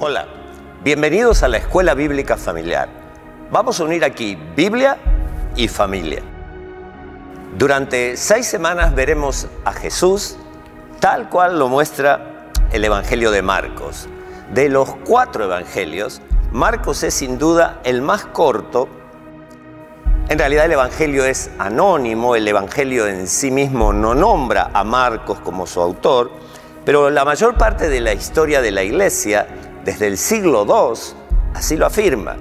Hola, bienvenidos a la Escuela Bíblica Familiar. Vamos a unir aquí Biblia y familia. Durante 6 semanas veremos a Jesús tal cual lo muestra el Evangelio de Marcos. De los 4 evangelios, Marcos es sin duda el más corto. En realidad el Evangelio es anónimo, el Evangelio en sí mismo no nombra a Marcos como su autor, pero la mayor parte de la historia de la Iglesia, desde el siglo II, así lo afirma.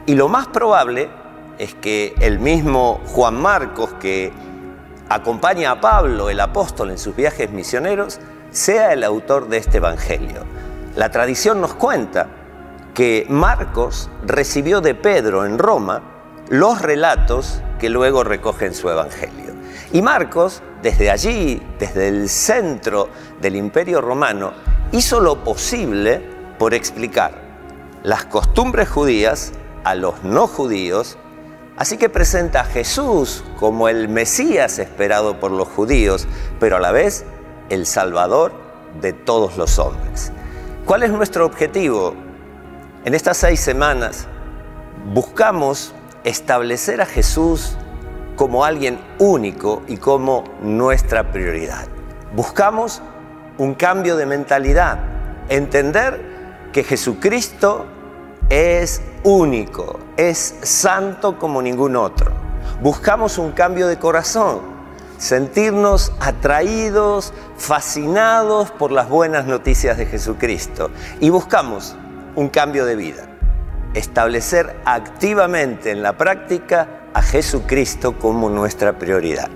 Y lo más probable es que el mismo Juan Marcos, que acompaña a Pablo, el apóstol, en sus viajes misioneros, sea el autor de este Evangelio. La tradición nos cuenta que Marcos recibió de Pedro en Roma los relatos que luego recoge en su Evangelio. Y Marcos, desde allí, desde el centro del Imperio Romano, hizo lo posible por explicar las costumbres judías a los no judíos, así que presenta a Jesús como el Mesías esperado por los judíos, pero a la vez el Salvador de todos los hombres. ¿Cuál es nuestro objetivo? En estas 6 semanas buscamos establecer a Jesús como alguien único y como nuestra prioridad. Buscamos un cambio de mentalidad, entender que Jesucristo es único, es santo como ningún otro. Buscamos un cambio de corazón, sentirnos atraídos, fascinados por las buenas noticias de Jesucristo. Y buscamos un cambio de vida, establecer activamente en la práctica a Jesucristo como nuestra prioridad.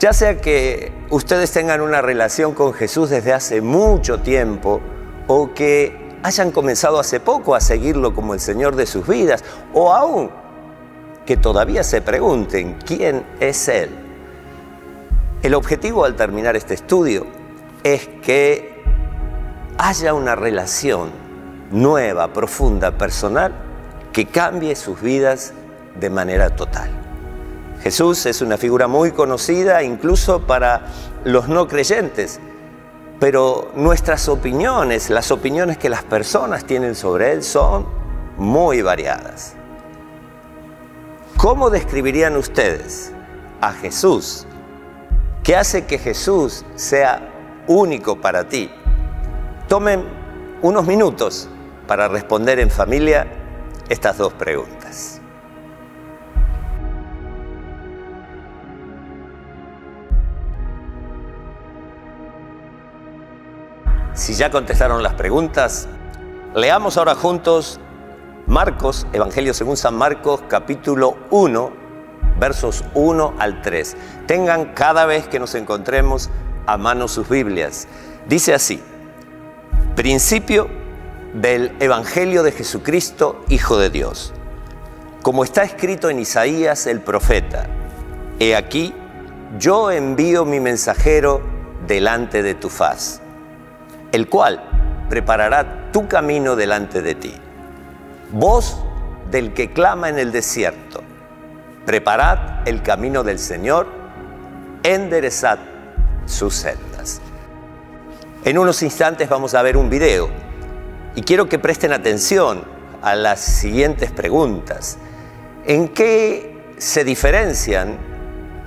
Ya sea que ustedes tengan una relación con Jesús desde hace mucho tiempo, o que hayan comenzado hace poco a seguirlo como el Señor de sus vidas, o aún que todavía se pregunten quién es Él. El objetivo al terminar este estudio es que haya una relación nueva, profunda, personal, que cambie sus vidas de manera total. Jesús es una figura muy conocida incluso para los no creyentes, pero nuestras opiniones, las opiniones que las personas tienen sobre Él son muy variadas. ¿Cómo describirían ustedes a Jesús? ¿Qué hace que Jesús sea único para ti? Tomen unos minutos para responder en familia estas 2 preguntas. Si ya contestaron las preguntas, leamos ahora juntos Marcos, Evangelio según San Marcos, capítulo 1, versos 1 al 3. Tengan cada vez que nos encontremos a mano sus Biblias. Dice así: principio del Evangelio de Jesucristo, Hijo de Dios. Como está escrito en Isaías el profeta: He aquí, yo envío mi mensajero delante de tu faz, el cual preparará tu camino delante de ti. Voz del que clama en el desierto: preparad el camino del Señor, enderezad sus sendas. En unos instantes vamos a ver un video y quiero que presten atención a las siguientes preguntas. ¿En qué se diferencian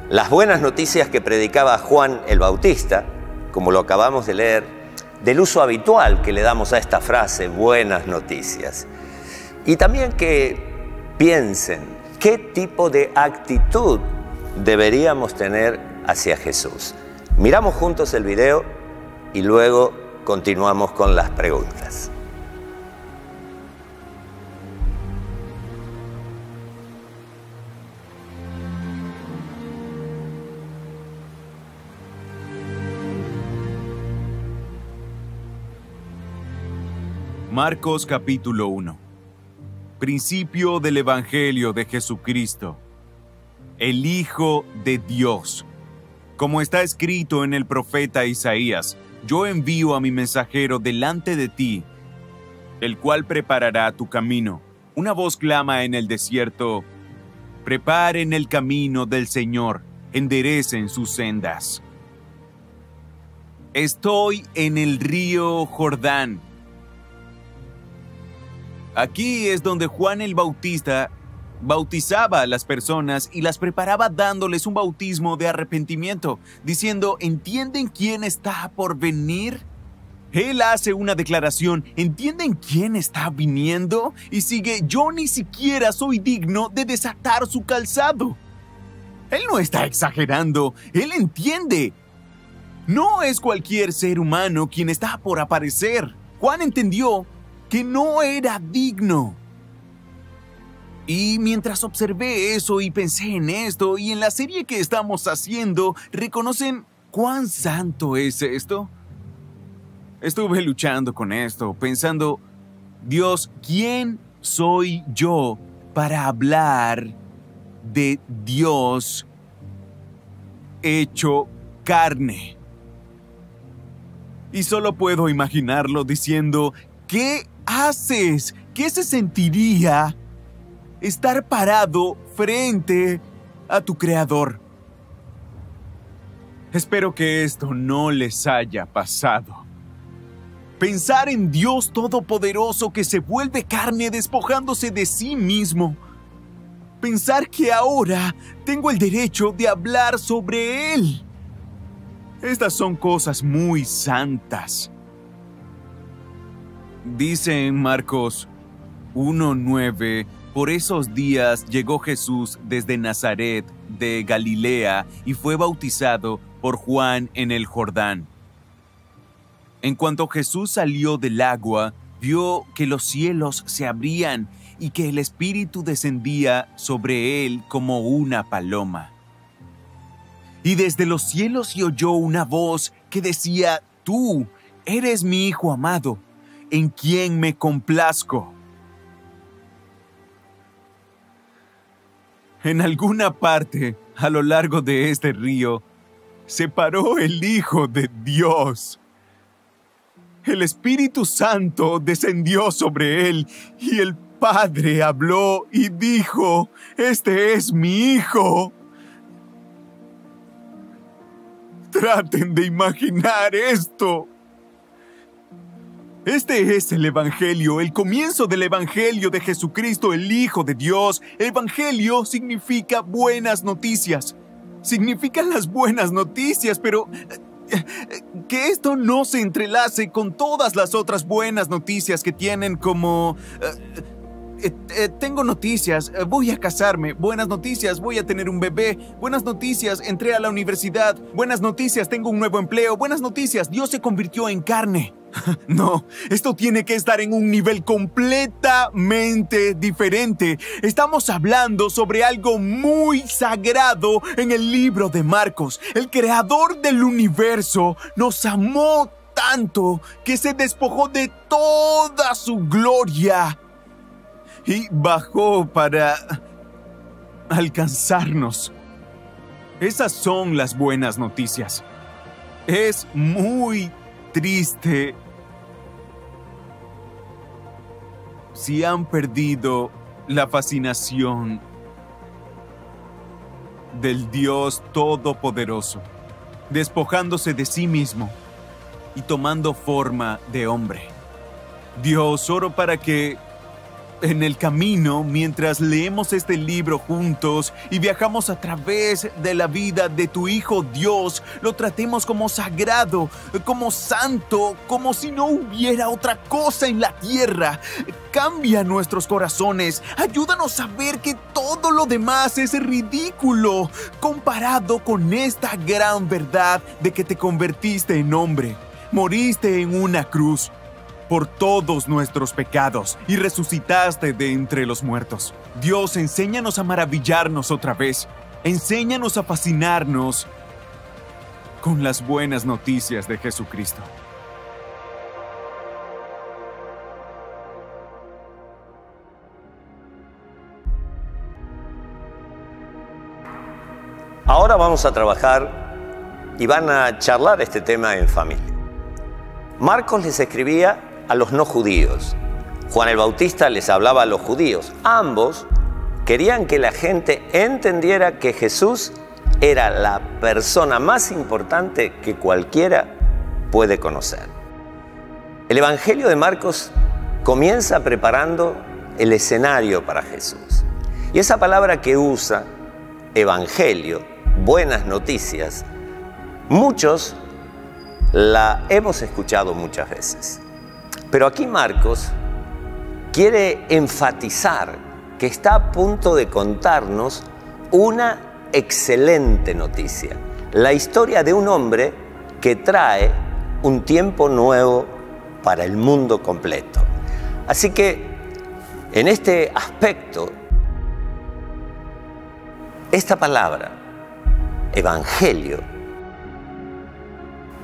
las buenas noticias que predicaba Juan el Bautista, como lo acabamos de leer, del uso habitual que le damos a esta frase, buenas noticias? Y también que piensen qué tipo de actitud deberíamos tener hacia Jesús. Miramos juntos el video y luego continuamos con las preguntas. Marcos capítulo 1. Principio del Evangelio de Jesucristo, el Hijo de Dios. Como está escrito en el profeta Isaías: yo envío a mi mensajero delante de ti, el cual preparará tu camino. Una voz clama en el desierto: preparen el camino del Señor, enderecen sus sendas. Estoy en el río Jordán. Aquí es donde Juan el Bautista bautizaba a las personas y las preparaba dándoles un bautismo de arrepentimiento, diciendo, ¿entienden quién está por venir? Él hace una declaración, ¿entienden quién está viniendo? Y sigue, yo ni siquiera soy digno de desatar su calzado. Él no está exagerando, él entiende. No es cualquier ser humano quien está por aparecer. Juan entendió que no era digno. Y mientras observé eso y pensé en esto y en la serie que estamos haciendo, ¿reconocen cuán santo es esto? Estuve luchando con esto, pensando, Dios, ¿quién soy yo para hablar de Dios hecho carne? Y solo puedo imaginarlo diciendo, ¿qué haces? ¿Qué se sentiría estar parado frente a tu Creador? Espero que esto no les haya pasado. Pensar en Dios Todopoderoso que se vuelve carne despojándose de sí mismo. Pensar que ahora tengo el derecho de hablar sobre Él. Estas son cosas muy santas. Dice en Marcos 1:9, por esos días llegó Jesús desde Nazaret de Galilea y fue bautizado por Juan en el Jordán. En cuanto Jesús salió del agua, vio que los cielos se abrían y que el Espíritu descendía sobre él como una paloma. Y desde los cielos se oyó una voz que decía, tú eres mi Hijo amado, en quien me complazco. En alguna parte a lo largo de este río se paró el Hijo de Dios. El Espíritu Santo descendió sobre él y el Padre habló y dijo, este es mi Hijo. Traten de imaginar esto. Este es el Evangelio, el comienzo del Evangelio de Jesucristo, el Hijo de Dios. Evangelio significa buenas noticias. Significan las buenas noticias, pero que esto no se entrelace con todas las otras buenas noticias que tienen como... tengo noticias, voy a casarme. Buenas noticias, voy a tener un bebé. Buenas noticias, entré a la universidad. Buenas noticias, tengo un nuevo empleo. Buenas noticias, Dios se convirtió en carne. No, esto tiene que estar en un nivel completamente diferente. Estamos hablando sobre algo muy sagrado en el libro de Marcos. El creador del universo nos amó tanto que se despojó de toda su gloria y bajó para alcanzarnos. Esas son las buenas noticias. Es muy triste si han perdido la fascinación del Dios Todopoderoso, despojándose de sí mismo y tomando forma de hombre. Dios, oro para que en el camino, mientras leemos este libro juntos y viajamos a través de la vida de tu Hijo Dios, lo tratemos como sagrado, como santo, como si no hubiera otra cosa en la tierra. Cambia nuestros corazones, ayúdanos a ver que todo lo demás es ridículo comparado con esta gran verdad de que te convertiste en hombre, moriste en una cruz por todos nuestros pecados y resucitaste de entre los muertos. Dios, enséñanos a maravillarnos otra vez. Enséñanos a fascinarnos con las buenas noticias de Jesucristo. Ahora vamos a trabajar y van a charlar este tema en familia. Marcos les escribía a los no judíos. Juan el Bautista les hablaba a los judíos. Ambos querían que la gente entendiera que Jesús era la persona más importante que cualquiera puede conocer. El Evangelio de Marcos comienza preparando el escenario para Jesús. Y esa palabra que usa, evangelio, buenas noticias, muchos la hemos escuchado muchas veces. Pero aquí Marcos quiere enfatizar que está a punto de contarnos una excelente noticia. La historia de un hombre que trae un tiempo nuevo para el mundo completo. Así que en este aspecto, esta palabra, evangelio,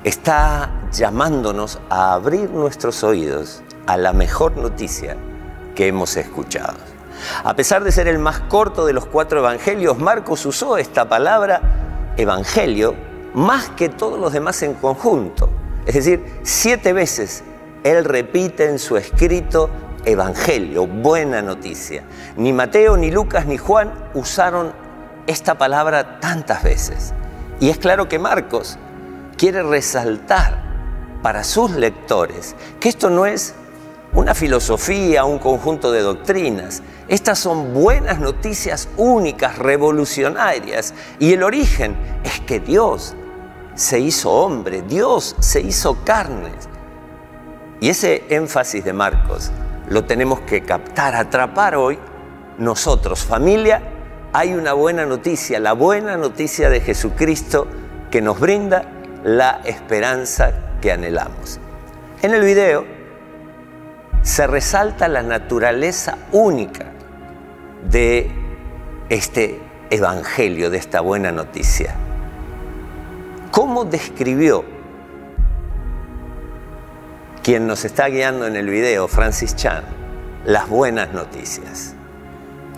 está llamándonos a abrir nuestros oídos a la mejor noticia que hemos escuchado. A pesar de ser el más corto de los 4 evangelios, Marcos usó esta palabra evangelio más que todos los demás en conjunto. Es decir, 7 veces él repite en su escrito evangelio, buena noticia. Ni Mateo, ni Lucas, ni Juan usaron esta palabra tantas veces. Y es claro que Marcos quiere resaltar para sus lectores que esto no es una filosofía, un conjunto de doctrinas. Estas son buenas noticias únicas, revolucionarias. Y el origen es que Dios se hizo hombre, Dios se hizo carne. Y ese énfasis de Marcos lo tenemos que captar, atrapar hoy nosotros. Familia, hay una buena noticia, la buena noticia de Jesucristo que nos brinda la esperanza que anhelamos. En el video se resalta la naturaleza única de este evangelio, de esta buena noticia. ¿Cómo describió quien nos está guiando en el video, Francis Chan, las buenas noticias?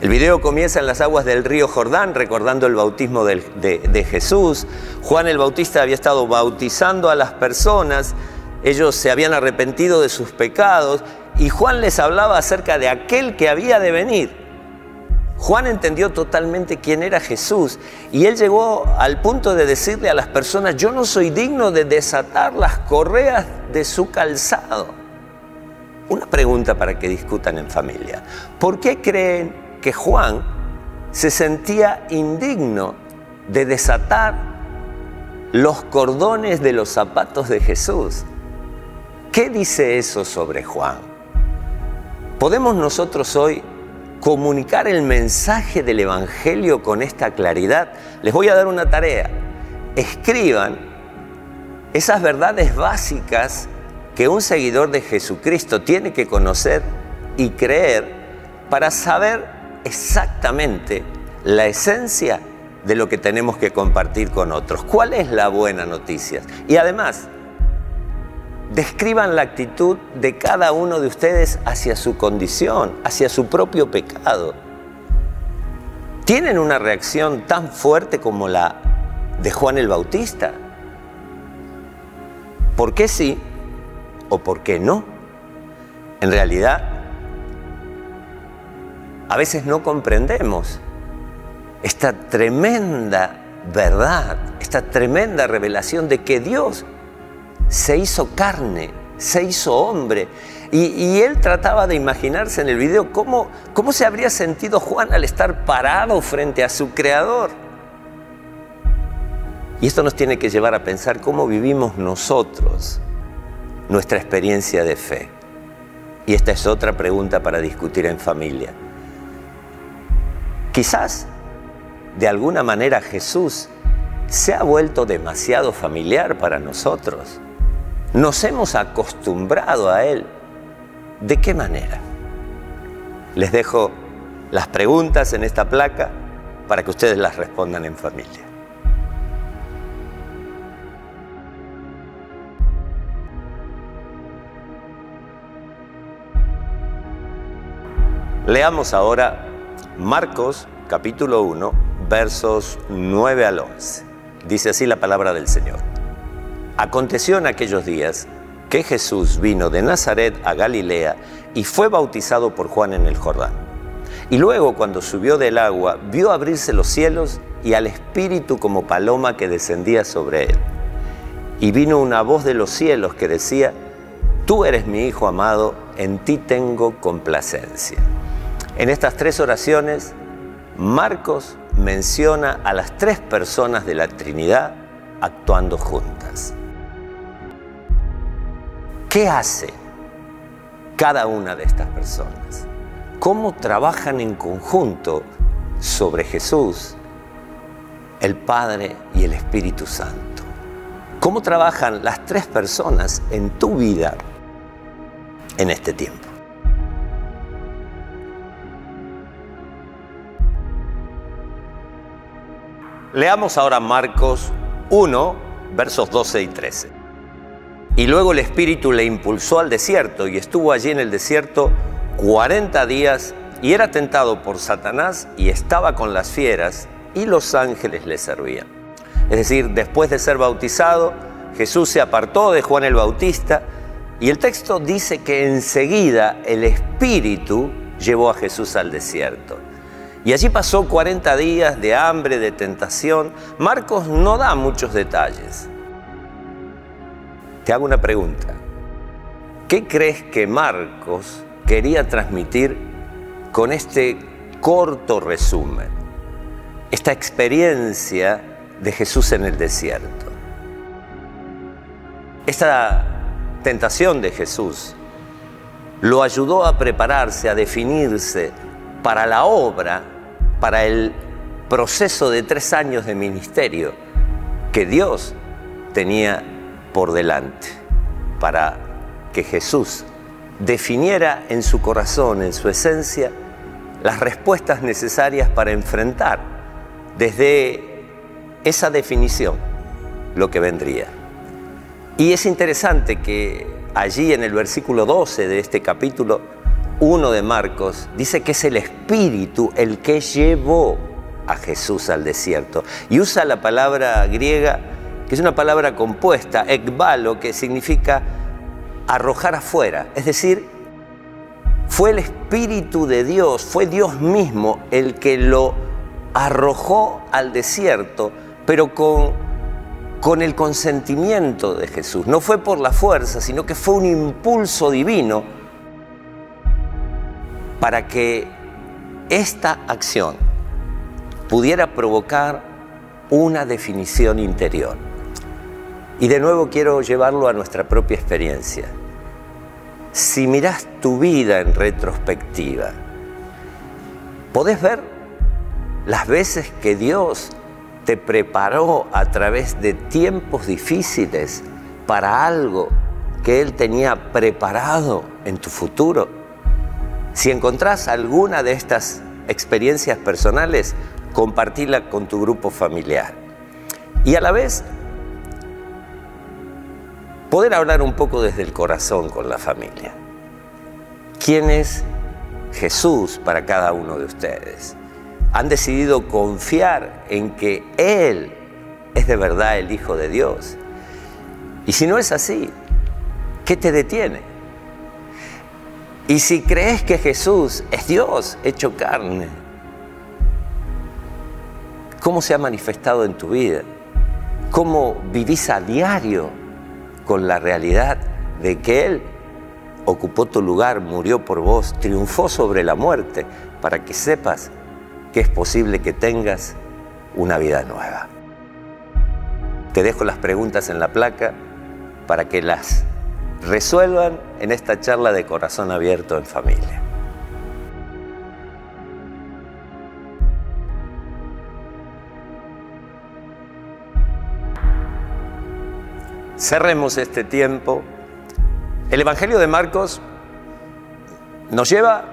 El video comienza en las aguas del río Jordán, recordando el bautismo de Jesús. Juan el Bautista había estado bautizando a las personas, ellos se habían arrepentido de sus pecados y Juan les hablaba acerca de aquel que había de venir. Juan entendió totalmente quién era Jesús y él llegó al punto de decirle a las personas: yo no soy digno de desatar las correas de su calzado. Una pregunta para que discutan en familia: ¿por qué creen que Juan se sentía indigno de desatar los cordones de los zapatos de Jesús? ¿Qué dice eso sobre Juan? ¿Podemos nosotros hoy comunicar el mensaje del evangelio con esta claridad? Les voy a dar una tarea. Escriban esas verdades básicas que un seguidor de Jesucristo tiene que conocer y creer para saber exactamente la esencia de lo que tenemos que compartir con otros. ¿Cuál es la buena noticia? Y además, describan la actitud de cada uno de ustedes hacia su condición, hacia su propio pecado. ¿Tienen una reacción tan fuerte como la de Juan el Bautista? ¿Por qué sí o por qué no? En realidad, a veces no comprendemos esta tremenda verdad, esta tremenda revelación de que Dios se hizo carne, se hizo hombre. Y él trataba de imaginarse en el video cómo se habría sentido Juan al estar parado frente a su Creador. Y esto nos tiene que llevar a pensar cómo vivimos nosotros nuestra experiencia de fe. Y esta es otra pregunta para discutir en familia. Quizás, de alguna manera, Jesús se ha vuelto demasiado familiar para nosotros. Nos hemos acostumbrado a Él. ¿De qué manera? Les dejo las preguntas en esta placa para que ustedes las respondan en familia. Leamos ahora Marcos capítulo 1, versos 9 al 11. Dice así la palabra del Señor. Aconteció en aquellos días que Jesús vino de Nazaret a Galilea y fue bautizado por Juan en el Jordán. Y luego, cuando subió del agua, vio abrirse los cielos y al Espíritu como paloma que descendía sobre él. Y vino una voz de los cielos que decía: Tú eres mi Hijo amado, en ti tengo complacencia. En estas 3 oraciones, Marcos menciona a las 3 personas de la Trinidad actuando juntas. ¿Qué hace cada una de estas personas? ¿Cómo trabajan en conjunto sobre Jesús, el Padre y el Espíritu Santo? ¿Cómo trabajan las 3 personas en tu vida en este tiempo? Leamos ahora Marcos 1, versos 12 y 13. Y luego el Espíritu le impulsó al desierto y estuvo allí en el desierto 40 días y era tentado por Satanás y estaba con las fieras y los ángeles le servían. Es decir, después de ser bautizado, Jesús se apartó de Juan el Bautista y el texto dice que enseguida el Espíritu llevó a Jesús al desierto. Y allí pasó 40 días de hambre, de tentación. Marcos no da muchos detalles. Te hago una pregunta. ¿Qué crees que Marcos quería transmitir con este corto resumen? Esta experiencia de Jesús en el desierto. Esta tentación de Jesús lo ayudó a prepararse, a definirse para la obra, para el proceso de 3 años de ministerio que Dios tenía por delante, para que Jesús definiera en su corazón, en su esencia, las respuestas necesarias para enfrentar desde esa definición lo que vendría. Y es interesante que allí en el versículo 12 de este capítulo 1 de Marcos dice que es el Espíritu el que llevó a Jesús al desierto. Y usa la palabra griega, que es una palabra compuesta, ekbalo, que significa arrojar afuera. Es decir, fue el Espíritu de Dios, fue Dios mismo el que lo arrojó al desierto, pero con el consentimiento de Jesús. No fue por la fuerza, sino que fue un impulso divino para que esta acción pudiera provocar una definición interior. Y de nuevo quiero llevarlo a nuestra propia experiencia. Si mirás tu vida en retrospectiva, ¿podés ver las veces que Dios te preparó a través de tiempos difíciles para algo que Él tenía preparado en tu futuro? Si encontrás alguna de estas experiencias personales, compartila con tu grupo familiar. Y a la vez, poder hablar un poco desde el corazón con la familia. ¿Quién es Jesús para cada uno de ustedes? ¿Han decidido confiar en que Él es de verdad el Hijo de Dios? Y si no es así, ¿qué te detiene? Y si crees que Jesús es Dios hecho carne, ¿cómo se ha manifestado en tu vida? ¿Cómo vivís a diario con la realidad de que Él ocupó tu lugar, murió por vos, triunfó sobre la muerte, para que sepas que es posible que tengas una vida nueva? Te dejo las preguntas en la placa para que las resuelvan en esta charla de corazón abierto en familia. Cerremos este tiempo. El Evangelio de Marcos nos lleva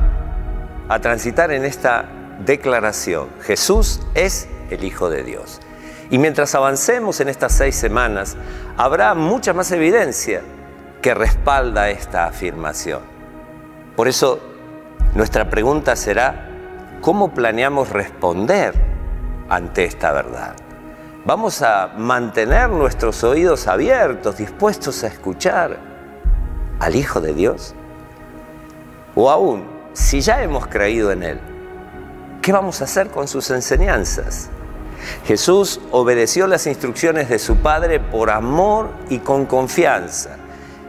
a transitar en esta declaración: Jesús es el Hijo de Dios. Y mientras avancemos en estas 6 semanas, habrá mucha más evidencia que respalda esta afirmación. Por eso, nuestra pregunta será: ¿cómo planeamos responder ante esta verdad? ¿Vamos a mantener nuestros oídos abiertos, dispuestos a escuchar al Hijo de Dios? O aún, si ya hemos creído en Él, ¿qué vamos a hacer con sus enseñanzas? Jesús obedeció las instrucciones de su Padre por amor y con confianza.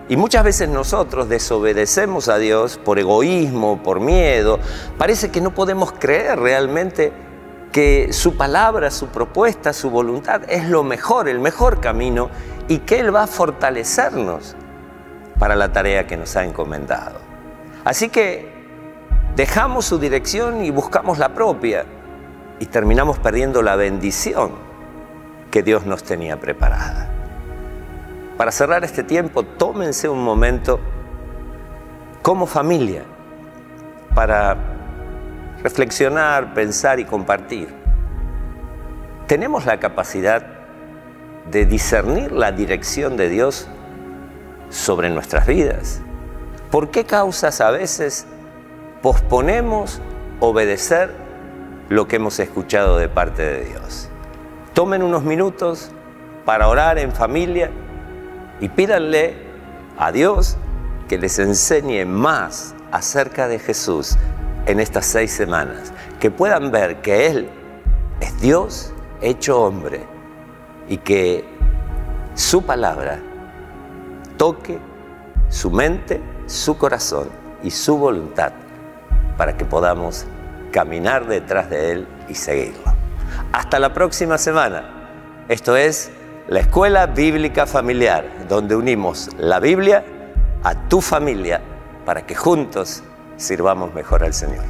Y muchas veces nosotros desobedecemos a Dios por egoísmo, por miedo. Parece que no podemos creer realmente que su palabra, su propuesta, su voluntad es lo mejor, el mejor camino, y que Él va a fortalecernos para la tarea que nos ha encomendado. Así que dejamos su dirección y buscamos la propia, y terminamos perdiendo la bendición que Dios nos tenía preparada. Para cerrar este tiempo, tómense un momento como familia para reflexionar, pensar y compartir. ¿Tenemos la capacidad de discernir la dirección de Dios sobre nuestras vidas? ¿Por qué causas a veces posponemos obedecer lo que hemos escuchado de parte de Dios? Tomen unos minutos para orar en familia y pídanle a Dios que les enseñe más acerca de Jesús en estas 6 semanas, que puedan ver que Él es Dios hecho hombre y que su palabra toque su mente, su corazón y su voluntad para que podamos caminar detrás de Él y seguirlo. Hasta la próxima semana. Esto es la Escuela Bíblica Familiar, donde unimos la Biblia a tu familia para que juntos sirvamos mejor al Señor.